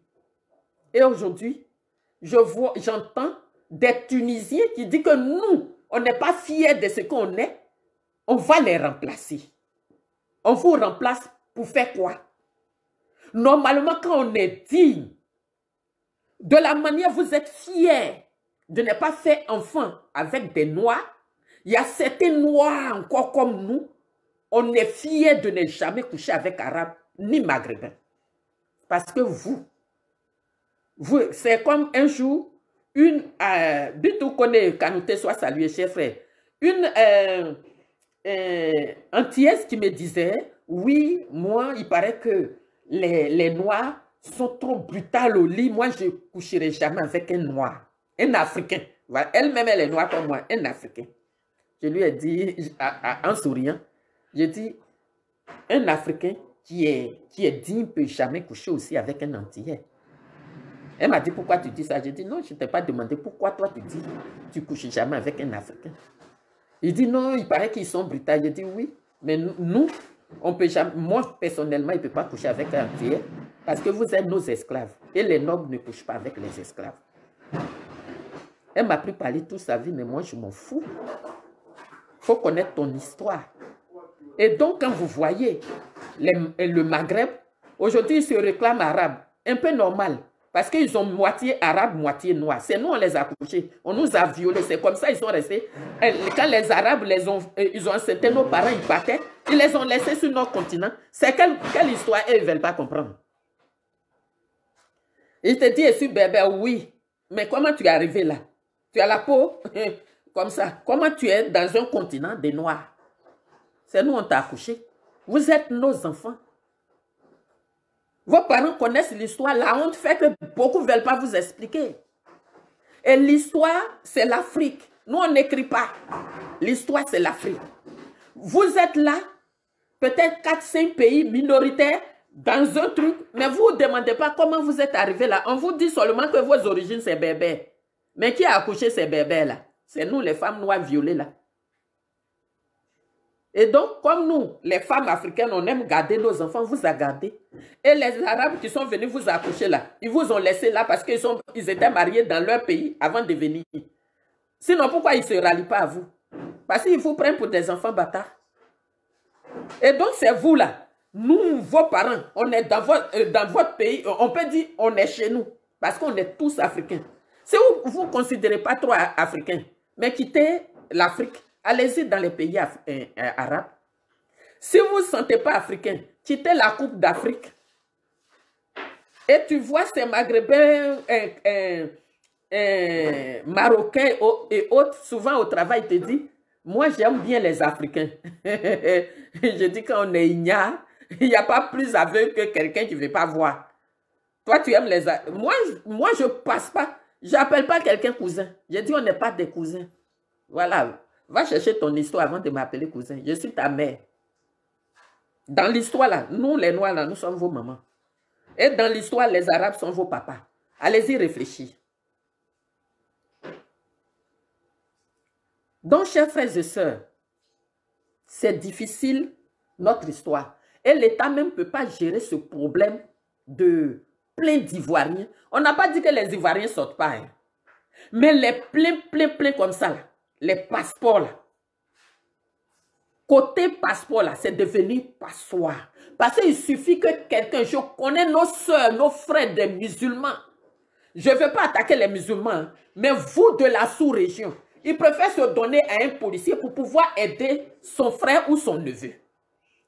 Et aujourd'hui, j'entends des Tunisiens qui disent que nous, on n'est pas fiers de ce qu'on est. On va les remplacer. On vous remplace pour faire quoi? Normalement, quand on est digne, de la manière vous êtes fiers de ne pas faire enfant avec des Noirs, il y a certains Noirs encore comme nous, on est fiers de ne jamais coucher avec Arabes ni Maghrébins. Parce que vous c'est comme un jour, Bitou connaît Kanouté soit salué, cher frère, une antillaise qui me disait, oui, moi, il paraît que les Noirs sont trop brutales au lit. Moi, je ne coucherai jamais avec un Noir, un Africain. Elle-même, elle est noire comme moi, un Africain. Je lui ai dit, en souriant, j'ai dit, un Africain qui est digne ne peut jamais coucher aussi avec un Antillais. Elle m'a dit, pourquoi tu dis ça? J'ai dit, non, je ne t'ai pas demandé pourquoi toi tu dis, tu ne couches jamais avec un Africain. Il dit, non, il paraît qu'ils sont brutaux. J'ai dit, oui, mais nous, on peut jamais, moi, personnellement, il ne peut pas coucher avec un Antillais parce que vous êtes nos esclaves. Et les nobles ne couchent pas avec les esclaves. Elle m'a pris parler toute sa vie, mais moi, je m'en fous. Il faut connaître ton histoire. Et donc, quand vous voyez le Maghreb, aujourd'hui, ils se réclament arabes. Un peu normal. Parce qu'ils ont moitié arabe, moitié noir. C'est nous, on les a couchés. On nous a violés. C'est comme ça, ils sont restés. Quand les Arabes, ils ont enceinté nos parents, ils battaient. Ils les ont laissés sur notre continent. C'est quelle histoire ils ne veulent pas comprendre. Il te dit, je suis bébé, oui. Mais comment tu es arrivé là? Tu as la peau comme ça. Comment tu es dans un continent des Noirs? C'est nous, on t'a accouché. Vous êtes nos enfants. Vos parents connaissent l'histoire. La honte fait que beaucoup ne veulent pas vous expliquer. Et l'histoire, c'est l'Afrique. Nous, on n'écrit pas. L'histoire, c'est l'Afrique. Vous êtes là, peut-être 4-5 pays minoritaires, dans un truc, mais vous ne demandez pas comment vous êtes arrivé là. On vous dit seulement que vos origines, c'est bébé. Mais qui a accouché ces bébés-là? C'est nous, les femmes noires violées là. Et donc, comme nous, les femmes africaines, on aime garder nos enfants, vous a gardé. Et les Arabes qui sont venus vous accoucher là, ils vous ont laissé là parce qu'ils étaient mariés dans leur pays avant de venir. Sinon, pourquoi ils ne se rallient pas à vous? Parce qu'ils vous prennent pour des enfants bâtards. Et donc, c'est vous là. Nous, vos parents, on est dans votre pays, on peut dire on est chez nous. Parce qu'on est tous africains. Si vous ne considérez pas trop africains, mais quittez l'Afrique, allez-y dans les pays arabes. Si vous ne vous sentez pas africain, quittez la Coupe d'Afrique. Et tu vois ces Maghrébins, Marocains et autres, souvent au travail, te disent, moi j'aime bien les Africains. Je dis quand on est ignare, il n'y a pas plus aveugle que quelqu'un qui ne veut pas voir. Toi, tu aimes les Africains. Moi, je ne passe pas. Je n'appelle pas quelqu'un cousin. Je dis, on n'est pas des cousins. Voilà. Va chercher ton histoire avant de m'appeler cousin. Je suis ta mère. Dans l'histoire, là, nous, les Noirs, là, nous sommes vos mamans. Et dans l'histoire, les Arabes sont vos papas. Allez-y réfléchir. Donc, chers frères et sœurs, c'est difficile, notre histoire. Et l'État même ne peut pas gérer ce problème de plein d'Ivoiriens. On n'a pas dit que les Ivoiriens ne sortent pas. Hein. Mais les plein comme ça, là, les passeports, là. Côté passeport, là, c'est devenu passoire. Parce qu'il suffit que quelqu'un, je connais nos soeurs, nos frères des musulmans. Je ne veux pas attaquer les musulmans, hein, mais vous de la sous-région, ils préfèrent se donner à un policier pour pouvoir aider son frère ou son neveu.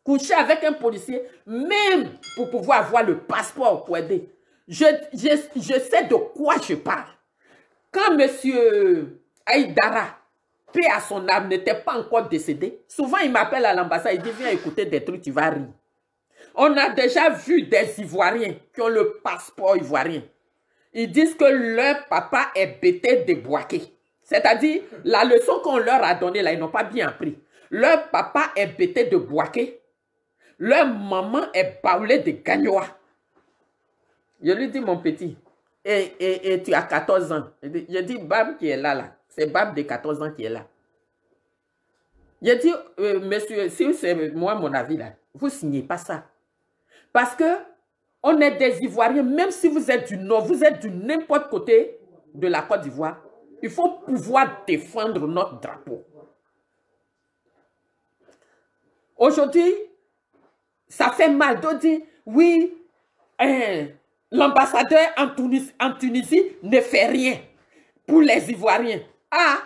Coucher avec un policier, même pour pouvoir avoir le passeport pour aider. Je sais de quoi je parle. Quand M. Aïdara, paix à son âme, n'était pas encore décédé, souvent il m'appelle à l'ambassade, il dit viens écouter des trucs, tu vas rire. On a déjà vu des Ivoiriens qui ont le passeport ivoirien. Ils disent que leur papa est bêté de Bouaké. C'est-à-dire, la leçon qu'on leur a donnée là, ils n'ont pas bien appris. Leur papa est bêté de Bouaké. Leur maman est baoulée de Gagnoa. Je lui dis, mon petit, et tu as 14 ans. Je dis, Bab qui est là. C'est Bab de 14 ans qui est là. Je dis, monsieur, si c'est moi mon avis là, vous ne signez pas ça. Parce que on est des Ivoiriens, même si vous êtes du Nord, vous êtes du n'importe côté de la Côte d'Ivoire, il faut pouvoir défendre notre drapeau. Aujourd'hui, ça fait mal de dire, oui, l'ambassadeur en Tunisie ne fait rien pour les Ivoiriens. Ah,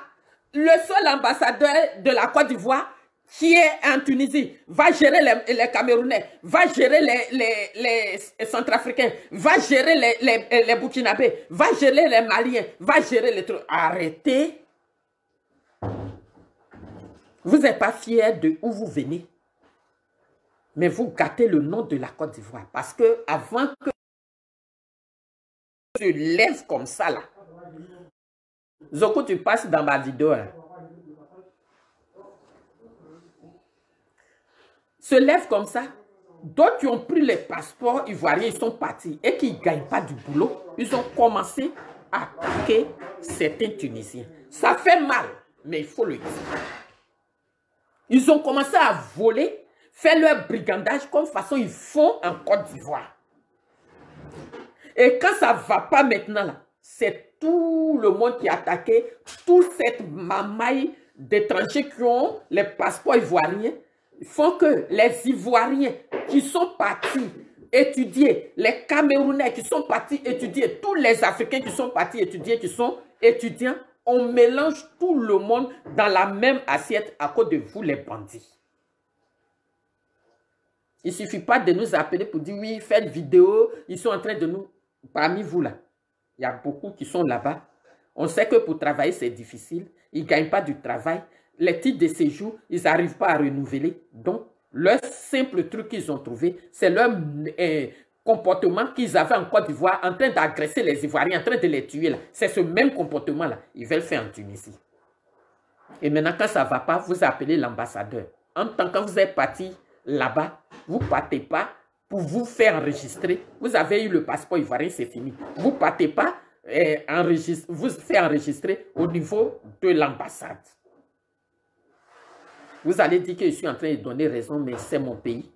le seul ambassadeur de la Côte d'Ivoire qui est en Tunisie va gérer les Camerounais, va gérer les Centrafricains, va gérer les Burkinabés, va gérer les Maliens, va gérer les trucs. Arrêtez. Vous n'êtes pas fiers de où vous venez. Mais vous gâtez le nom de la Côte d'Ivoire. Parce que avant que se lève comme ça là, Zoko, tu passes dans ma vidéo. Hein. Se lève comme ça. D'autres qui ont pris les passeports ivoiriens, ils sont partis et qui ne gagnent pas du boulot. Ils ont commencé à attaquer certains Tunisiens. Ça fait mal, mais il faut le dire. Ils ont commencé à voler, faire leur brigandage comme façon ils font en Côte d'Ivoire. Et quand ça ne va pas maintenant, là, c'est tout le monde qui a attaqué, toute cette mamaille d'étrangers qui ont les passeports ivoiriens, font que les Ivoiriens qui sont partis étudier, les Camerounais qui sont partis étudier, tous les Africains qui sont partis étudier, qui sont étudiants, on mélange tout le monde dans la même assiette à cause de vous les bandits. Il ne suffit pas de nous appeler pour dire oui, faites vidéo, ils sont en train de nous... Parmi vous là, il y a beaucoup qui sont là-bas. On sait que pour travailler, c'est difficile. Ils ne gagnent pas du travail. Les titres de séjour, ils n'arrivent pas à renouveler. Donc, leur simple truc qu'ils ont trouvé, c'est leur comportement qu'ils avaient en Côte d'Ivoire en train d'agresser les Ivoiriens, en train de les tuer. C'est ce même comportement-là. Ils veulent faire en Tunisie. Et maintenant, quand ça ne va pas, vous appelez l'ambassadeur. En tant que vous êtes parti là-bas, vous ne partez pas pour vous faire enregistrer. Vous avez eu le passeport ivoirien, c'est fini. Vous ne partez pas vous faire enregistrer au niveau de l'ambassade. Vous allez dire que je suis en train de donner raison, mais c'est mon pays.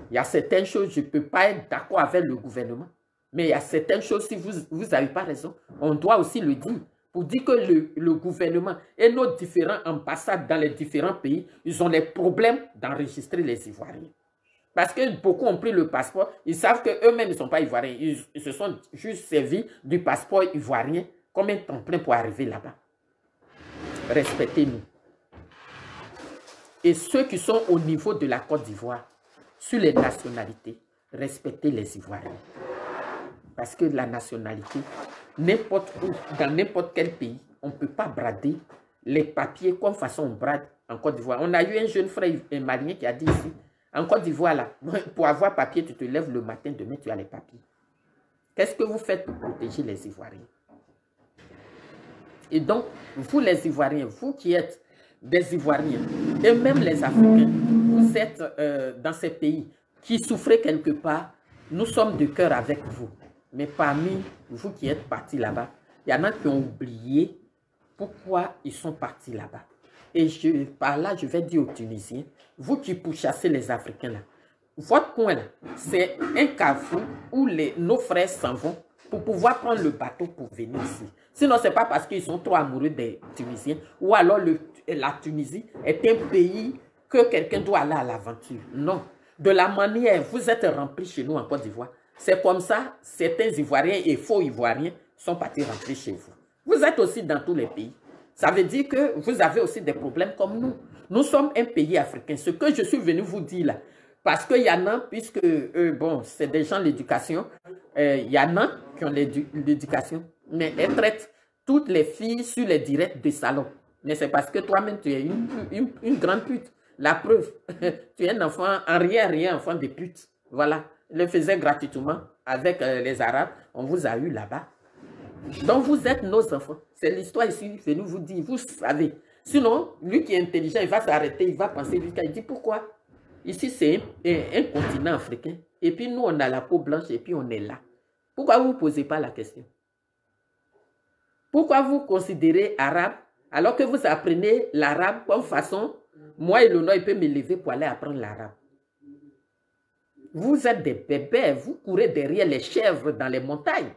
Il y a certaines choses, je ne peux pas être d'accord avec le gouvernement. Mais il y a certaines choses, si vous n'avez pas raison, on doit aussi le dire. Pour dire que le gouvernement et nos différentes ambassades dans les différents pays, ils ont les problèmes d'enregistrer les Ivoiriens. Parce que beaucoup ont pris le passeport, ils savent qu'eux-mêmes ne sont pas Ivoiriens. Ils se sont juste servis du passeport ivoirien comme un temps plein pour arriver là-bas. Respectez-nous. Et ceux qui sont au niveau de la Côte d'Ivoire, sur les nationalités, respectez les Ivoiriens. Parce que la nationalité, n'importe où, dans n'importe quel pays, on ne peut pas brader les papiers comme façon on brade en Côte d'Ivoire. On a eu un jeune frère malien qui a dit ici, en Côte d'Ivoire, là, pour avoir papier, tu te lèves le matin, demain, tu as les papiers. Qu'est-ce que vous faites pour protéger les Ivoiriens? Et donc, vous les Ivoiriens, vous qui êtes des Ivoiriens, et même les Africains, vous êtes dans ces pays qui souffrez quelque part, nous sommes de cœur avec vous. Mais parmi vous qui êtes partis là-bas, il y en a qui ont oublié pourquoi ils sont partis là-bas. Et par là, je vais dire aux Tunisiens, vous qui pourchassez les Africains là, votre coin là, c'est un carrefour où nos frères s'en vont pour pouvoir prendre le bateau pour venir ici. Sinon, ce n'est pas parce qu'ils sont trop amoureux des Tunisiens ou alors la Tunisie est un pays que quelqu'un doit aller à l'aventure. Non. De la manière, vous êtes remplis chez nous en Côte d'Ivoire. C'est comme ça, certains Ivoiriens et faux Ivoiriens sont partis rentrer chez vous. Vous êtes aussi dans tous les pays. Ça veut dire que vous avez aussi des problèmes comme nous. Nous sommes un pays africain. Ce que je suis venu vous dire là, parce qu'il y en a, puisque, bon, c'est des gens de l'éducation, il y en a qui ont l'éducation, mais elles traitent toutes les filles sur les directs de salon. Mais c'est parce que toi-même, tu es une grande pute. La preuve, tu es un enfant, en rien enfant de pute. Voilà. Il le faisait gratuitement avec les Arabes. On vous a eu là-bas. Donc, vous êtes nos enfants. C'est l'histoire ici. Je nous vous dis, vous savez. Sinon, lui qui est intelligent, il va s'arrêter, il va penser, il dit pourquoi? Ici, c'est un continent africain. Et puis, nous, on a la peau blanche et puis on est là. Pourquoi vous ne posez pas la question? Pourquoi vous considérez arabe alors que vous apprenez l'arabe comme façon, moi et Léonore, il peut me lever pour aller apprendre l'arabe. Vous êtes des bébés, vous courez derrière les chèvres dans les montagnes.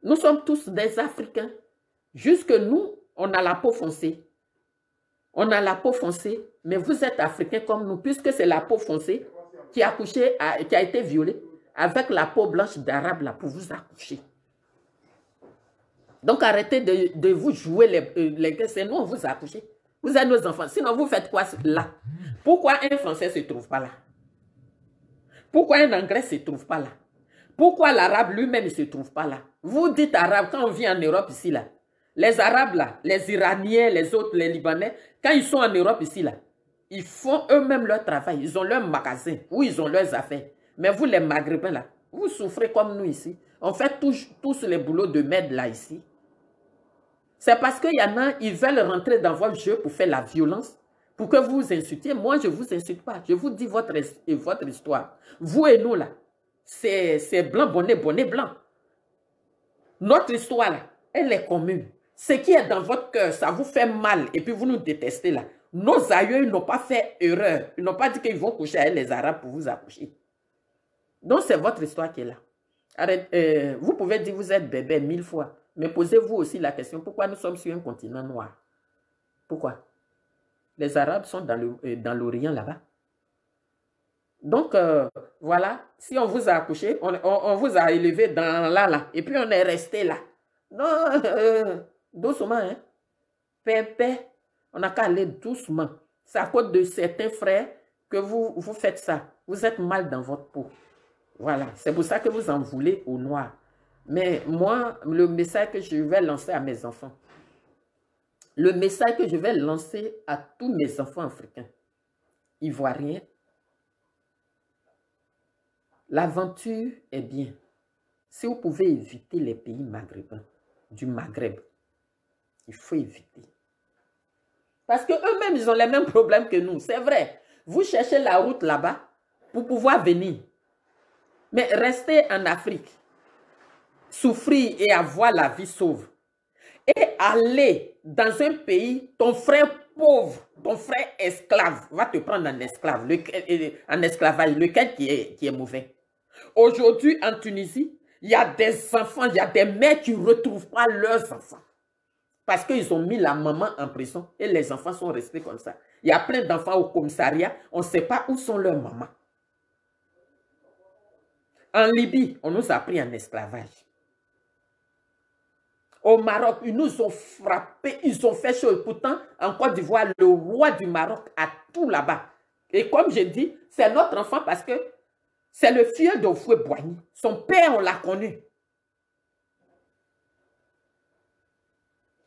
Nous sommes tous des Africains. Jusque nous, on a la peau foncée. On a la peau foncée, mais vous êtes Africains comme nous, puisque c'est la peau foncée qui a accouché, qui a été violée, avec la peau blanche d'arabe là pour vous accoucher. Donc arrêtez de vous jouer les gars, c'est nous on vous a accouché. Vous êtes nos enfants. Sinon vous faites quoi là? Pourquoi un Français ne se trouve pas là? Pourquoi un Anglais ne se trouve pas là? Pourquoi l'arabe lui-même ne se trouve pas là? Vous dites arabe, quand on vient en Europe ici, là, les Arabes, là, les Iraniens, les autres, les Libanais, quand ils sont en Europe ici, là, ils font eux-mêmes leur travail. Ils ont leur magasin, où ils ont leurs affaires. Mais vous, les Maghrébins, là, vous souffrez comme nous ici. On fait tous les boulots de merde là, ici. C'est parce qu'il y en a, ils veulent rentrer dans votre jeu pour faire la violence, pour que vous vous insultiez. Moi, je ne vous insulte pas. Je vous dis votre histoire. Vous et nous, là, c'est blanc, bonnet, blanc. Notre histoire, là, elle est commune. Ce qui est dans votre cœur, ça vous fait mal et puis vous nous détestez, là. Nos aïeux n'ont pas fait erreur. Ils n'ont pas dit qu'ils vont coucher avec les Arabes pour vous accoucher. Donc, c'est votre histoire qui est là. Vous pouvez dire vous êtes bébé 1000 fois, mais posez-vous aussi la question, pourquoi nous sommes sur un continent noir? Pourquoi? Les Arabes sont dans l'Orient là-bas. Donc, voilà, si on vous a accouché, on vous a élevé dans là, et puis on est resté là. Non, doucement, hein. Pépé, on n'a qu'à aller doucement. C'est à cause de certains frères que vous faites ça. Vous êtes mal dans votre peau. Voilà, c'est pour ça que vous en voulez aux Noirs. Mais moi, le message que je vais lancer à mes enfants, le message que je vais lancer à tous mes enfants africains, ivoiriens, l'aventure est bien. Si vous pouvez éviter les pays maghrébins, du Maghreb, il faut éviter. Parce qu'eux-mêmes, ils ont les mêmes problèmes que nous. C'est vrai. Vous cherchez la route là-bas pour pouvoir venir. Mais rester en Afrique, souffrir et avoir la vie sauve. Et aller dans un pays, ton frère pauvre, ton frère esclave, va te prendre en esclave, en esclavage, lequel qui est mauvais. Aujourd'hui, en Tunisie, il y a des enfants, il y a des mères qui ne retrouvent pas leurs enfants. Parce qu'ils ont mis la maman en prison et les enfants sont restés comme ça. Il y a plein d'enfants au commissariat, on ne sait pas où sont leurs mamans. En Libye, on nous a pris en esclavage. Au Maroc, ils nous ont frappés, ils ont fait chose. Pourtant, en Côte d'Ivoire, le roi du Maroc a tout là-bas. Et comme je dis, c'est notre enfant parce que c'est le fils de Houphouët-Boigny. Son père, on l'a connu.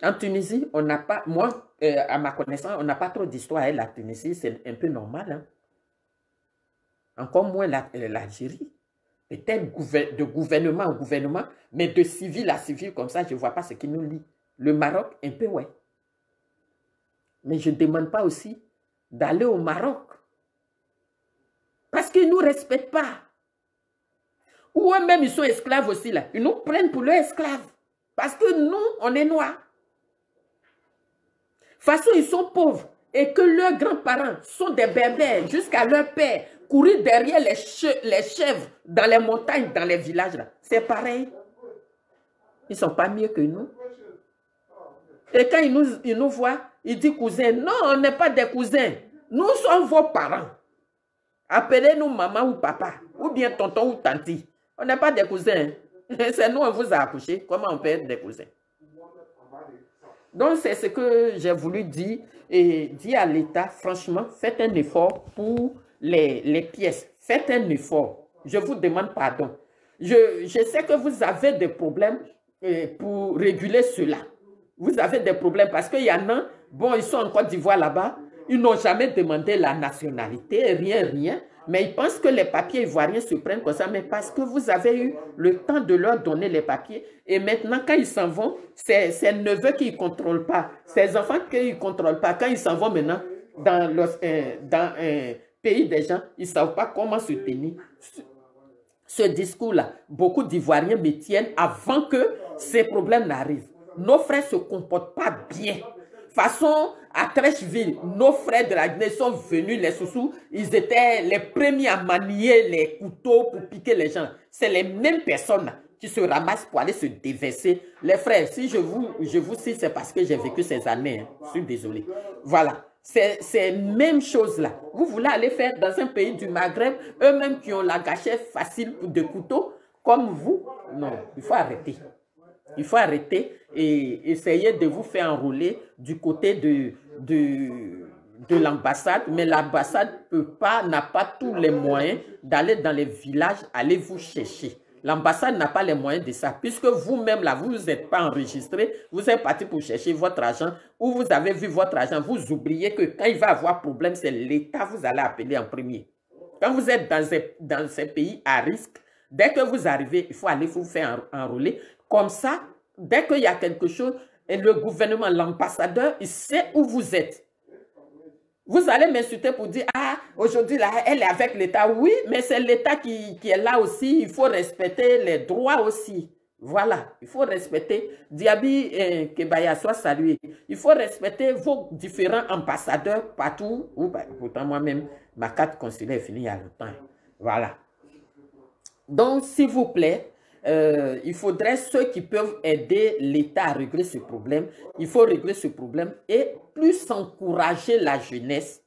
En Tunisie, on n'a pas, moi, à ma connaissance, on n'a pas trop d'histoire. La Tunisie, c'est un peu normal. Hein? Encore moins l'Algérie. Peut-être de gouvernement en gouvernement, mais de civil à civil, comme ça, je ne vois pas ce qui nous lie. Le Maroc, un peu, ouais. Mais je ne demande pas aussi d'aller au Maroc. Parce qu'ils ne nous respectent pas. Ou eux-mêmes, ils sont esclaves aussi, là. Ils nous prennent pour leurs esclaves. Parce que nous, on est noirs. De toute façon, ils sont pauvres. Et que leurs grands-parents sont des berbères jusqu'à leur père. Courir derrière les chèvres dans les montagnes, dans les villages, c'est pareil. Ils ne sont pas mieux que nous. Et quand ils nous voient, ils disent cousin. Non, on n'est pas des cousins. Nous sommes vos parents. Appelez-nous maman ou papa, ou bien tonton ou tanti. On n'est pas des cousins. C'est nous, on vous a accouché. Comment on peut être des cousins? Donc, c'est ce que j'ai voulu dire. Et dire à l'État, franchement, faites un effort pour les pièces. Faites un effort. Je vous demande pardon. Je sais que vous avez des problèmes pour réguler cela. Vous avez des problèmes parce qu'il y en a, bon, ils sont en Côte d'Ivoire là-bas, ils n'ont jamais demandé la nationalité, rien. Mais ils pensent que les papiers ivoiriens se prennent comme ça, mais parce que vous avez eu le temps de leur donner les papiers. Et maintenant, quand ils s'en vont, c'est ces neveux qui ne contrôlent pas, ces enfants qui ne contrôlent pas. Quand ils s'en vont maintenant dans un pays des gens, ils ne savent pas comment se tenir. Ce discours-là, beaucoup d'Ivoiriens me tiennent avant que ces problèmes n'arrivent. Nos frères ne se comportent pas bien. Façon, à Trècheville, nos frères de la Guinée sont venus, les Soussous, ils étaient les premiers à manier les couteaux pour piquer les gens. C'est les mêmes personnes qui se ramassent pour aller se déverser. Les frères, si je vous cite, c'est parce que j'ai vécu ces années. Hein. Je suis désolé. Voilà. C'est même chose là. Vous voulez aller faire dans un pays du Maghreb, eux-mêmes qui ont la gâchette facile de couteau, comme vous. Non, il faut arrêter. Il faut arrêter et essayer de vous faire enrôler du côté de l'ambassade. Mais l'ambassade n'a pas tous les moyens d'aller dans les villages, aller vous chercher. L'ambassade n'a pas les moyens de ça. Puisque vous-même, là, vous n'êtes pas enregistré, vous êtes parti pour chercher votre argent, ou vous avez vu votre argent, vous oubliez que quand il va avoir problème, c'est l'État vous allez appeler en premier. Quand vous êtes dans ces pays à risque, dès que vous arrivez, il faut aller vous faire enrôler. Comme ça, dès qu'il y a quelque chose, et le gouvernement, l'ambassadeur, il sait où vous êtes. Vous allez m'insulter pour dire, ah, aujourd'hui, là, elle est avec l'État. Oui, mais c'est l'État qui est là aussi. Il faut respecter les droits aussi. Voilà, il faut respecter. Diaby Kebaya, soit salué. Il faut respecter vos différents ambassadeurs partout. Pourtant, moi-même, ma carte consulaire est finie il y a longtemps. Voilà. Donc, s'il vous plaît, il faudrait ceux qui peuvent aider l'État à régler ce problème. Il faut régler ce problème et plus encourager la jeunesse.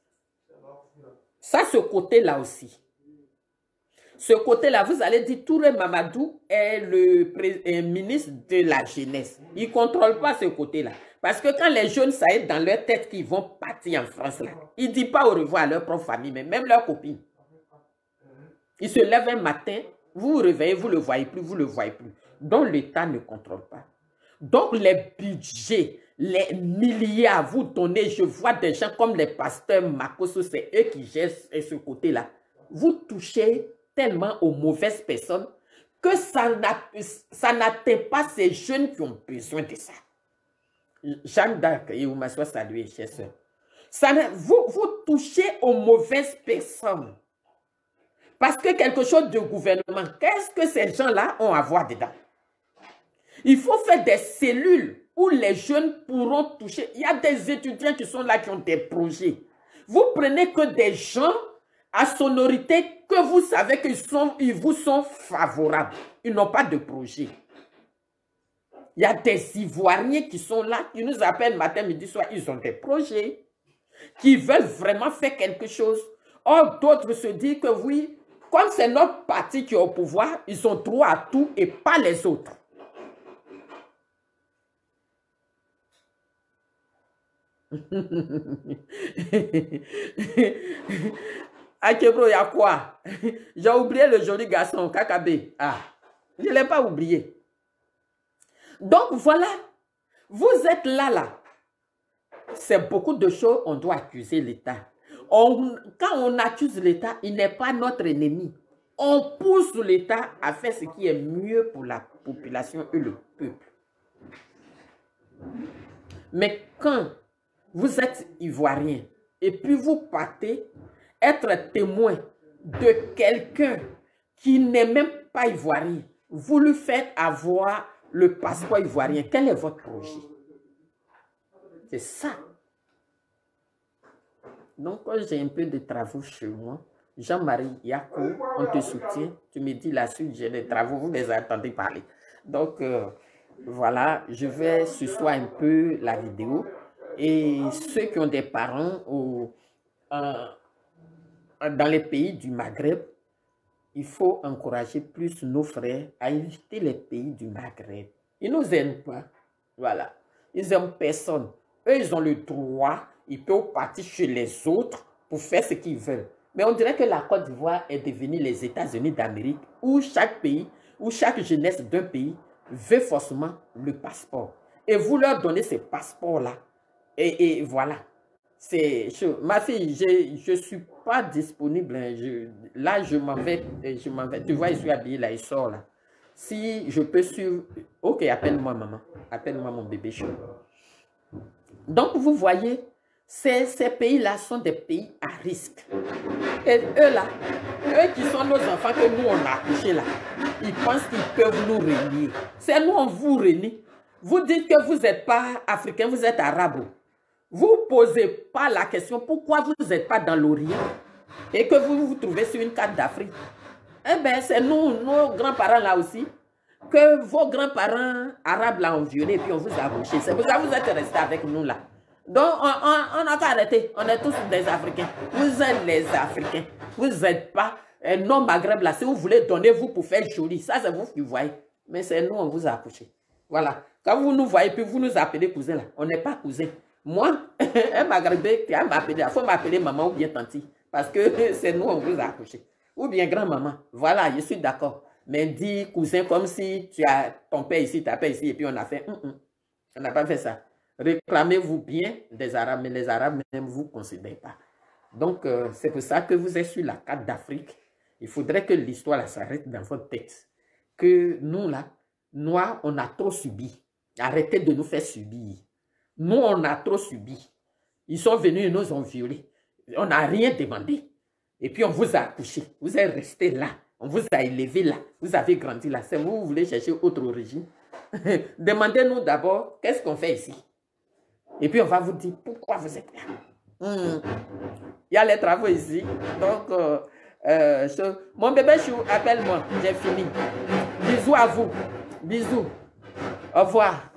Ça, ce côté-là aussi. Ce côté-là, vous allez dire, Touré Mamadou est le ministre de la jeunesse. Il ne contrôle pas ce côté-là. Parce que quand les jeunes, ça est dans leur tête qu'ils vont partir en France, là, ils ne disent pas au revoir à leur propre famille, mais même leurs copines. Ils se lèvent un matin, vous vous réveillez, vous ne le voyez plus, vous ne le voyez plus. Donc, l'État ne contrôle pas. Donc, les budgets, les milliards, vous donnez, je vois des gens comme les pasteurs Makoso, c'est eux qui gèrent ce côté-là. Vous touchez tellement aux mauvaises personnes que ça n'atteint pas ces jeunes qui ont besoin de ça. Jeanne d'Arc et Ouma soit salué, chers soeurs. Vous touchez aux mauvaises personnes. Parce que quelque chose de gouvernement, qu'est-ce que ces gens-là ont à voir dedans? Il faut faire des cellules où les jeunes pourront toucher. Il y a des étudiants qui sont là, qui ont des projets. Vous prenez que des gens à sonorité que vous savez qu'ils vous sont favorables. Ils n'ont pas de projet. Il y a des Ivoiriens qui sont là, qui nous appellent matin, midi, soir. Ils ont des projets, qui veulent vraiment faire quelque chose. Or, d'autres se disent que oui, comme c'est notre parti qui est au pouvoir, ils ont droit à tout et pas les autres. Akebro, il y a quoi? J'ai oublié le joli garçon, Kakabe. Ah, je ne l'ai pas oublié. Donc voilà, vous êtes là. C'est beaucoup de choses, on doit accuser l'État. Quand on accuse l'État, il n'est pas notre ennemi. On pousse l'État à faire ce qui est mieux pour la population et le peuple. Mais quand vous êtes Ivoirien et puis vous partez être témoin de quelqu'un qui n'est même pas Ivoirien, vous lui faites avoir le passeport ivoirien, quel est votre projet? C'est ça. Donc, quand j'ai un peu de travaux chez moi, Jean-Marie Yakou, on te soutient. Tu me dis la suite, j'ai des travaux, vous les attendez parler. Donc, voilà, je vais ce soir un peu la vidéo. Et ceux qui ont des parents dans les pays du Maghreb, il faut encourager plus nos frères à éviter les pays du Maghreb. Ils ne nous aiment pas. Voilà. Ils n'aiment personne. Eux, ils ont le droit, ils peuvent partir chez les autres pour faire ce qu'ils veulent. Mais on dirait que la Côte d'Ivoire est devenue les États-Unis d'Amérique, où chaque pays, où chaque jeunesse d'un pays veut forcément le passeport. Et vous leur donnez ce passeport-là. Et voilà. Ma fille, je ne suis pas disponible. Là, je m'en vais. Tu vois, je suis habillé là, il sort là. Si je peux suivre... Ok, appelle-moi maman. Appelle-moi mon bébé chaud. Donc, vous voyez, ces pays-là sont des pays à risque. Et eux là, eux qui sont nos enfants que nous, on a accouchés là, ils pensent qu'ils peuvent nous renier. C'est nous, on vous renie. Vous dites que vous n'êtes pas africain, vous êtes arabe. Vous ne posez pas la question pourquoi vous n'êtes pas dans l'Orient et que vous vous trouvez sur une carte d'Afrique. Eh bien, c'est nous, nos grands-parents là aussi, que vos grands-parents arabes là ont violé et puis on vous a accouché. C'est pour ça que vous êtes restés avec nous là. Donc, on n'a qu'à arrêter. On est tous des Africains. Vous êtes les Africains. Vous n'êtes pas non Maghreb là. Si vous voulez, donnez-vous pour faire joli. Ça, c'est vous qui voyez. Mais c'est nous, on vous a accouché. Voilà. Quand vous nous voyez, puis vous nous appelez cousins là. On n'est pas cousins. Moi, un Maghrébin qui a m'appelé, il faut m'appeler maman ou bien tanti. Parce que c'est nous, on vous a accouché. Ou bien grand-maman. Voilà, je suis d'accord. Mais dis cousin comme si tu as ton père ici, ta père ici, et puis on a fait... On n'a pas fait ça. Réclamez-vous bien des Arabes, mais les Arabes même vous ne considérez pas. Donc, c'est pour ça que vous êtes sur la carte d'Afrique. Il faudrait que l'histoire s'arrête dans votre tête. Que nous, là, Noirs, on a trop subi. Arrêtez de nous faire subir. Nous, on a trop subi. Ils sont venus, ils nous ont violés. On n'a rien demandé. Et puis, on vous a accouché. Vous êtes resté là. On vous a élevé là. Vous avez grandi là. C'est vous voulez chercher autre origine. Demandez-nous d'abord, qu'est-ce qu'on fait ici? Et puis, on va vous dire, pourquoi vous êtes là? Il y a les travaux ici. Donc, Mon bébé Chou, appelle-moi. J'ai fini. Bisous à vous. Bisous. Au revoir.